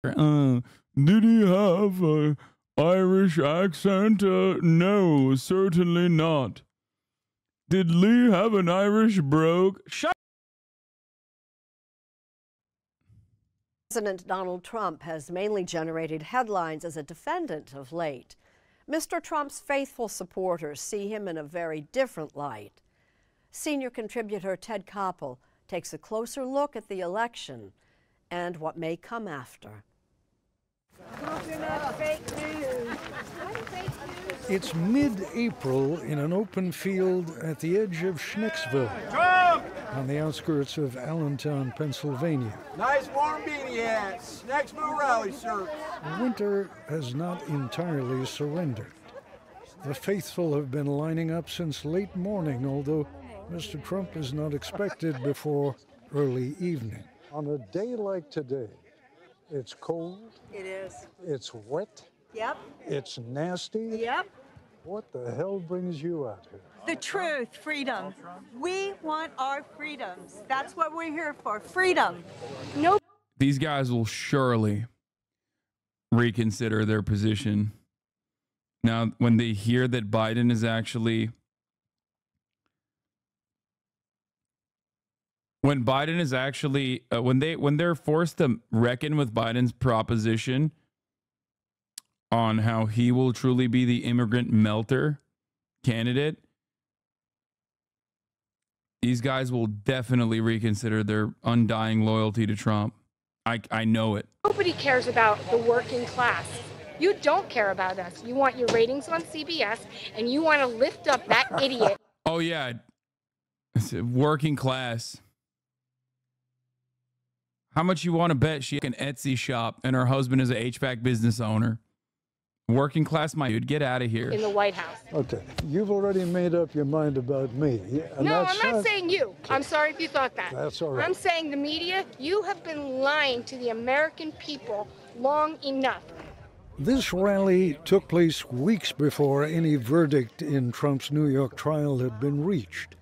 Did he have an Irish accent? No, certainly not. Did Lee have an Irish brogue? Shut. President Donald Trump has mainly generated headlines as a defendant of late. Mr. Trump's faithful supporters see him in a very different light. Senior contributor Ted Koppel takes a closer look at the election and what may come after. It's mid-April in an open field at the edge of Schnicksville, on the outskirts of Allentown, Pennsylvania. Nice warm beanie hats, Schnicksville rally shirts. Winter has not entirely surrendered. The faithful have been lining up since late morning, although Mr. Trump is not expected before early evening. On a day like today, it's cold. It is. It's wet. Yep. It's nasty. Yep. What the hell brings you out here? The truth, freedom. We want our freedoms. That's what we're here for, freedom. No. These guys will surely reconsider their position. Now, when they hear that Biden is actually... When Biden is actually... when they're forced to reckon with Biden's proposition on how he will truly be the immigrant melter candidate, these guys will definitely reconsider their undying loyalty to Trump. I know it. Nobody cares about the working class. You don't care about us. You want your ratings on CBS, and you want to lift up that idiot. Oh, yeah. It's working class. How much you want to bet she has an Etsy shop and her husband is an HVAC business owner? Working class, my dude, get out of here. In the White House. Okay, you've already made up your mind about me. No, I'm not saying you. I'm sorry if you thought that. That's all right. I'm saying the media, you have been lying to the American people long enough. This rally took place weeks before any verdict in Trump's New York trial had been reached.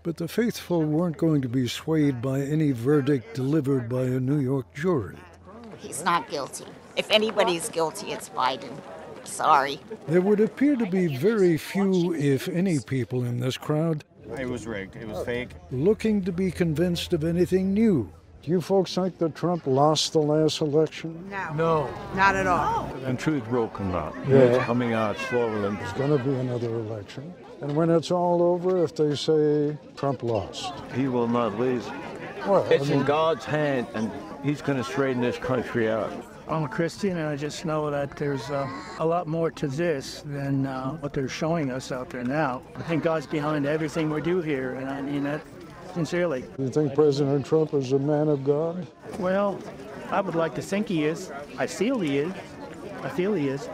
But the faithful weren't going to be swayed by any verdict delivered by a New York jury. He's not guilty. If anybody's guilty, it's Biden. Sorry. There would appear to be very few, if any, people in this crowd. It was rigged. It was fake. Looking to be convinced of anything new. Do you folks think that Trump lost the last election? No, not at all. And truth will come out. Yeah. It's coming out slowly. There's going to be another election. And when it's all over, if they say Trump lost, He will not lose. well, It's in God's hand, and He's going to straighten this country out. I'm a Christian, and I just know that there's a lot more to this than what they're showing us out there now. I think God's behind everything we do here, and I mean that sincerely. you think President Trump is a man of God? Well, I would like to think he is. I feel he is.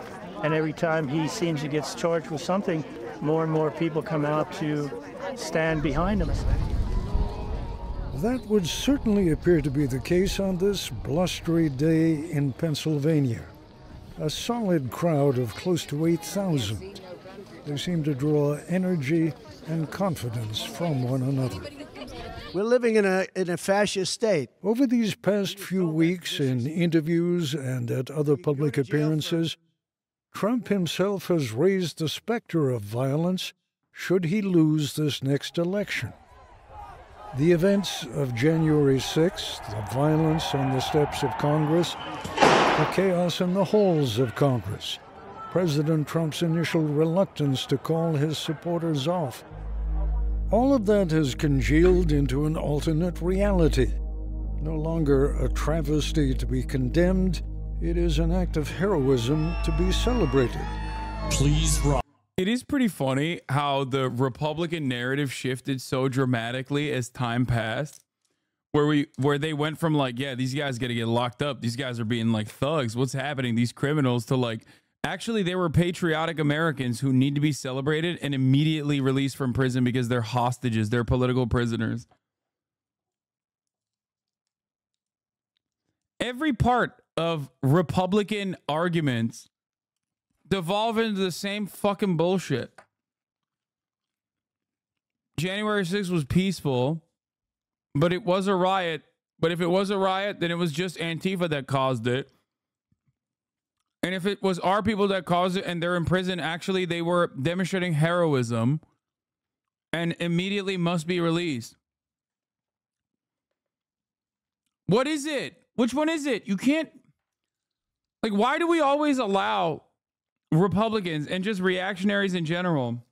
And every time he seems to get charged with something, more and more people come out to stand behind him. That would certainly appear to be the case on this blustery day in Pennsylvania. A solid crowd of close to 8,000. They seem to draw energy and confidence from one another. We're living in a fascist state. Over these past few weeks, in interviews and at other public appearances, Trump himself has raised the specter of violence should he lose this next election. The events of January 6th, the violence on the steps of Congress, the chaos in the halls of Congress, President Trump's initial reluctance to call his supporters off. All of that has congealed into an alternate reality. No longer a travesty to be condemned, it is an act of heroism to be celebrated. Please, Rob. It is pretty funny how the Republican narrative shifted so dramatically as time passed, where they went from like, yeah, these guys got to get locked up. These guys are being like thugs. What's happening? These criminals, to like, actually, they were patriotic Americans who need to be celebrated and immediately released from prison because they're hostages. They're political prisoners. Every part of Republican arguments devolve into the same fucking bullshit. January 6th was peaceful, but it was a riot. But if it was a riot, then it was just Antifa that caused it. And if it was our people that caused it and they're in prison, actually they were demonstrating heroism and immediately must be released. What is it? Which one is it? You can't, like, why do we always allow Republicans and just reactionaries in general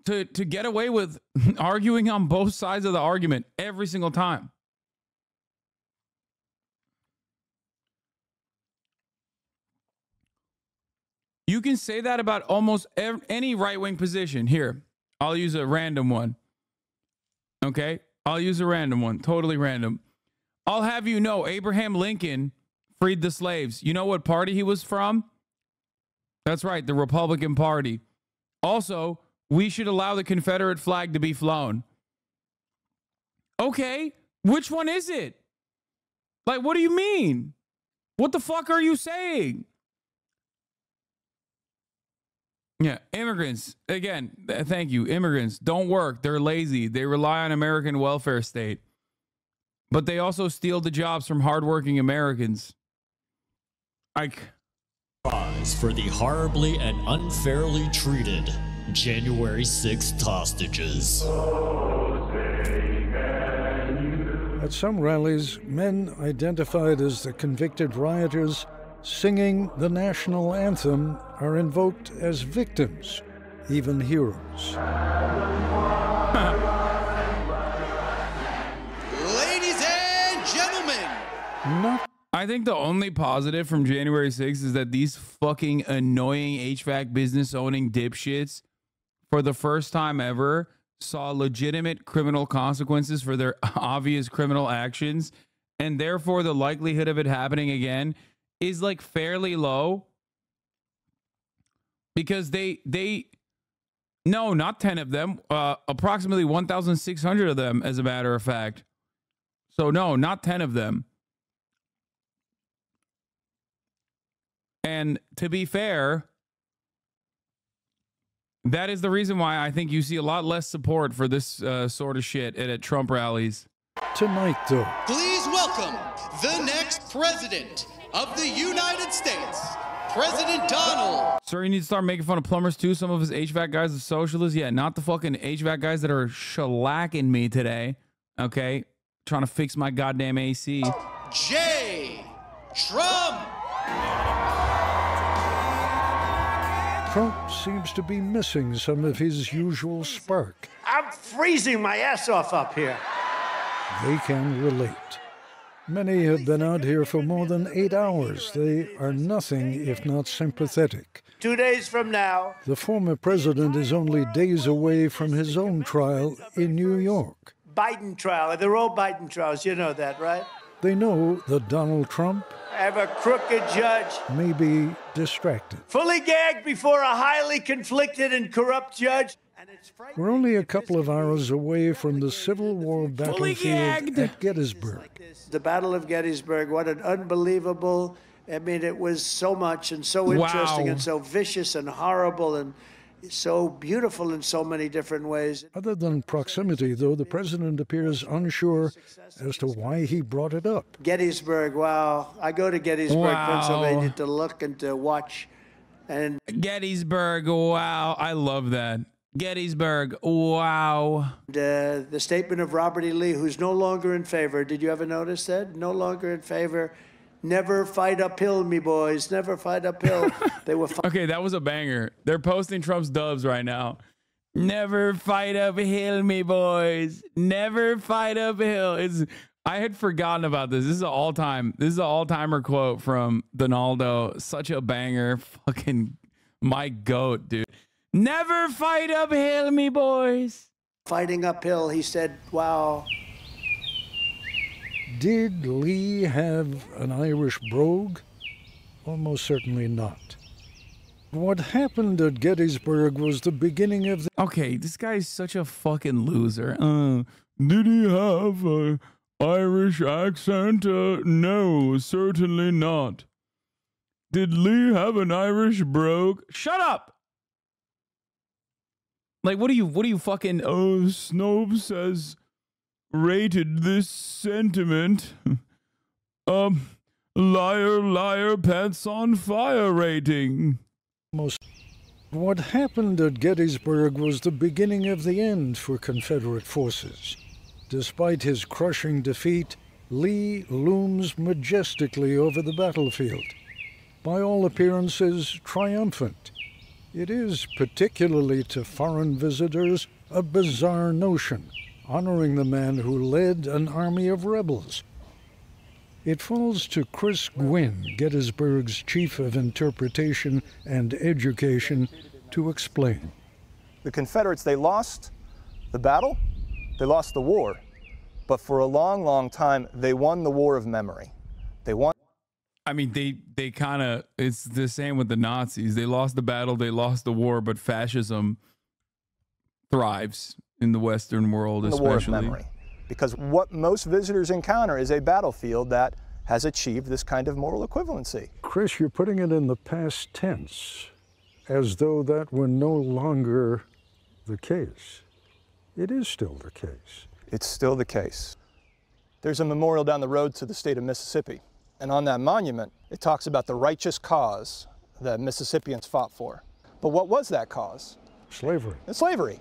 to get away with arguing on both sides of the argument every single time? You can say that about almost any right-wing position. Here, I'll use a random one. Okay? I'll use a random one. Totally random. I'll have you know, Abraham Lincoln freed the slaves. You know what party he was from? That's right, the Republican Party. Also, we should allow the Confederate flag to be flown. Okay, which one is it? Like, what do you mean? What the fuck are you saying? Yeah, immigrants, again, thank you. Immigrants don't work. They're lazy. They rely on American welfare state. But they also steal the jobs from hardworking Americans. Prize for the horribly and unfairly treated January 6th hostages. At some rallies, men identified as the convicted rioters singing the national anthem are invoked as victims, even heroes. Ladies and gentlemen! I think the only positive from January 6th is that these fucking annoying HVAC business owning dipshits, for the first time ever, saw legitimate criminal consequences for their obvious criminal actions, and therefore the likelihood of it happening again is like fairly low, because no, not 10 of them, approximately 1,600 of them, as a matter of fact. So no, not 10 of them. And to be fair, that is the reason why I think you see a lot less support for this sort of shit at Trump rallies. Tonight, though. Please welcome the next president of the United States, President Donald. Sir, you need to start making fun of plumbers too. Some of his HVAC guys are socialists. Yeah, not the fucking HVAC guys that are shellacking me today. Okay? Trying to fix my goddamn AC. J. Trump. Trump seems to be missing some of his usual spark. I'm freezing my ass off up here. They can relate. Many have been out here for more than 8 hours. They are nothing if not sympathetic. 2 days from now. The former president is only days away from his own trial in New York. Biden trial. They're all Biden trials. You know that, right? They know that Donald Trump have a crooked judge. May be distracted. Fully gagged before a highly conflicted and corrupt judge. We're only a couple of hours away from the Civil War battlefield at Gettysburg. The Battle of Gettysburg, what an unbelievable, I mean, it was so much and so interesting and so vicious and horrible and so beautiful in so many different ways. Other than proximity, though, the president appears unsure as to why he brought it up. Gettysburg, wow. I go to Gettysburg, Pennsylvania to look and to watch. And Gettysburg, wow. I love that. Gettysburg, wow. The statement of Robert E. Lee, who's no longer in favor. Did you ever notice that? No longer in favor. Never fight uphill, me boys. Never fight uphill. They were okay, that was a banger. They're posting Trump's doves right now. Never fight uphill, me boys. Never fight uphill. I had forgotten about this. This is an all-timer quote from Donaldo. Such a banger. Fucking my goat, dude. Never fight uphill, me boys. Fighting uphill, he said, wow. Did Lee have an Irish brogue? Almost certainly not. What happened at Gettysburg was the beginning of the... Okay, this guy's such a fucking loser. Did he have an Irish accent? No, certainly not. Did Lee have an Irish brogue? Shut up! Like, what do you fucking... Oh, Snopes says... rated this sentiment. liar, liar, pants on fire rating. What happened at Gettysburg was the beginning of the end for Confederate forces. Despite his crushing defeat, Lee looms majestically over the battlefield, by all appearances triumphant. It is, particularly to foreign visitors, a bizarre notion, honoring the man who led an army of rebels. It falls to Chris Gwynn, Gettysburg's chief of interpretation and education, to explain. The Confederates, they lost the battle, they lost the war, but for a long, long time, they won the war of memory. They won. I mean, they kind of, it's the same with the Nazis. They lost the battle, they lost the war, but fascism thrives in the Western world, especially. The war of memory. Because what most visitors encounter is a battlefield that has achieved this kind of moral equivalency. Chris, you're putting it in the past tense, as though that were no longer the case. It is still the case. It's still the case. There's a memorial down the road to the state of Mississippi. And on that monument, it talks about the righteous cause that Mississippians fought for. But what was that cause? Slavery. It's slavery.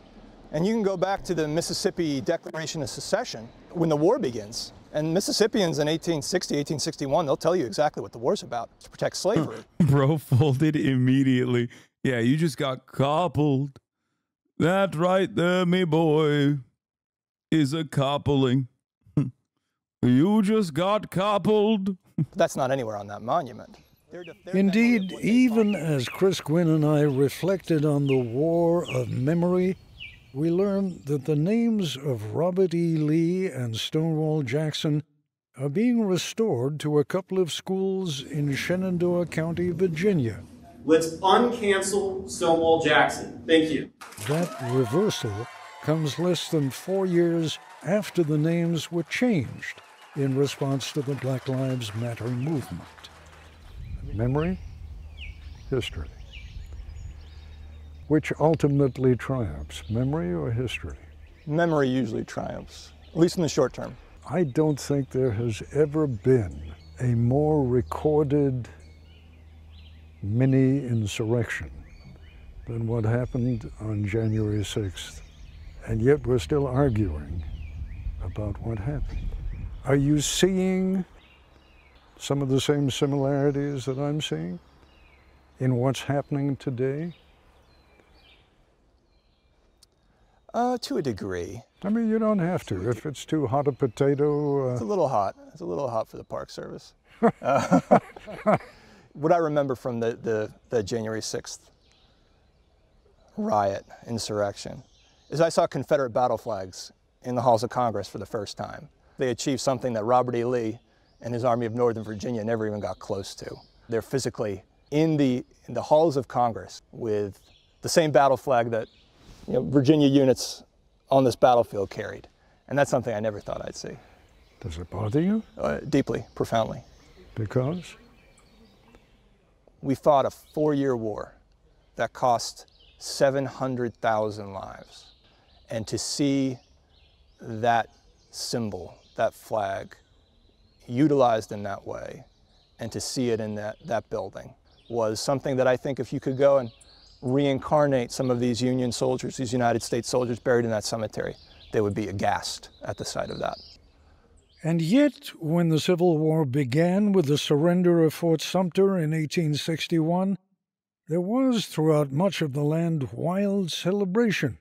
And you can go back to the Mississippi Declaration of Secession when the war begins. And Mississippians in 1860, 1861, they'll tell you exactly what the war's about, to protect slavery. Bro folded immediately. Yeah, you just got coupled. That right there, me boy, is a coupling. You just got coupled. That's not anywhere on that monument. Indeed, even as Chris Gwynn and I reflected on the war of memory, we learned that the names of Robert E. Lee and Stonewall Jackson are being restored to a couple of schools in Shenandoah County, Virginia. Let's uncancel Stonewall Jackson. Thank you. That reversal comes less than 4 years after the names were changed in response to the Black Lives Matter movement. Memory, history. Which ultimately triumphs, memory or history? Memory usually triumphs, at least in the short term. I don't think there has ever been a more recorded mini-insurrection than what happened on January 6th. And yet we're still arguing about what happened. Are you seeing some of the same similarities that I'm seeing in what's happening today? To a degree. I mean, you don't have to. If it's too hot a potato... It's a little hot. It's a little hot for the Park Service. What I remember from the January 6th riot, insurrection, is I saw Confederate battle flags in the halls of Congress for the first time. They achieved something that Robert E. Lee and his Army of Northern Virginia never even got close to. They're physically in the halls of Congress with the same battle flag that Virginia units on this battlefield carried. And that's something I never thought I'd see. Does it bother you? Deeply, profoundly. Because? We fought a 4-year war that cost 700,000 lives. And to see that symbol, that flag, utilized in that way, and to see it in that building was something that I think if you could go and reincarnate some of these Union soldiers, these United States soldiers buried in that cemetery, they would be aghast at the sight of that. And yet, when the Civil War began with the surrender of Fort Sumter in 1861, there was throughout much of the land wild celebration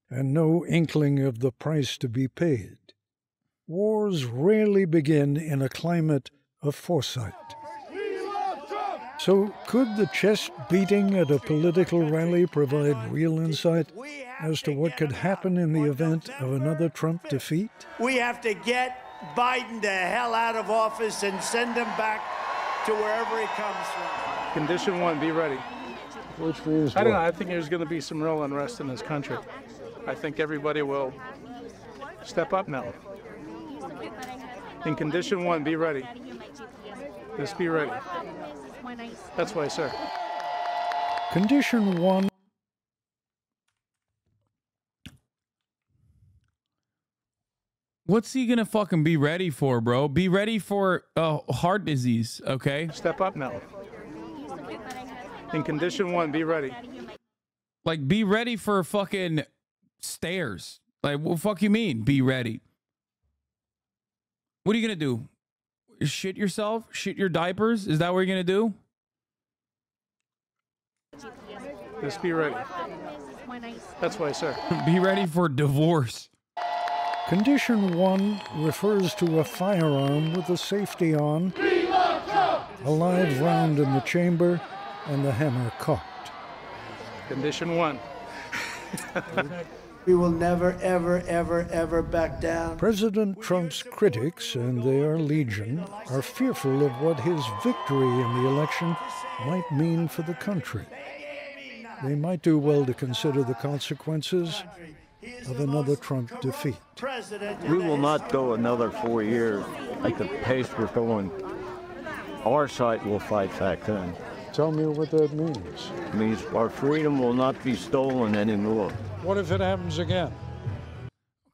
and no inkling of the price to be paid. Wars rarely begin in a climate of foresight. So could the chest beating at a political rally provide real insight as to what could happen in the event of another Trump defeat? We have to get Biden the hell out of office and send him back to wherever he comes from. Condition 1, be ready. Which means I don't know. I think there's going to be some real unrest in this country. I think everybody will step up now. In condition 1, be ready. Just be ready. That's why, sir. Condition 1. What's he gonna fucking be ready for, bro? Be ready for heart disease, okay? Step up now. In condition 1, be ready. Like, be ready for fucking stairs. Like, what the fuck you mean? Be ready. What are you gonna do? Shit yourself? Shit your diapers? Is that what you're gonna do? Just be ready. That's why, sir. Be ready for divorce. Condition 1 refers to a firearm with the safety on, a live round in the chamber, and the hammer cocked. Condition 1. We will never, ever, ever, ever back down. President Trump's critics, and they are legion, are fearful of what his victory in the election might mean for the country. They might do well to consider the consequences of another Trump defeat. We will not go another 4 years at the pace we're going. Our side will fight back then. Tell me what that means. It means our freedom will not be stolen anymore. What if it happens again?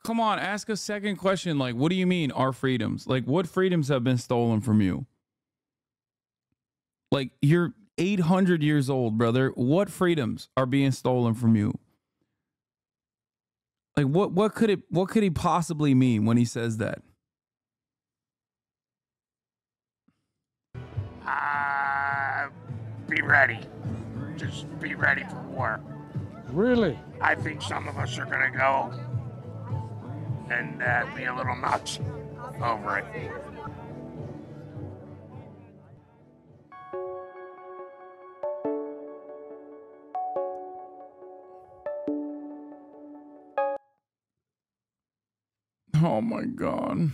Come on, ask a second question. Like, what do you mean, our freedoms? Like, what freedoms have been stolen from you? Like, you're 800 years old, brother. What freedoms are being stolen from you? Like, what could he possibly mean when he says that? Be ready. Just be ready for war. Really? I think some of us are gonna go and be a little nuts over it. Oh my God.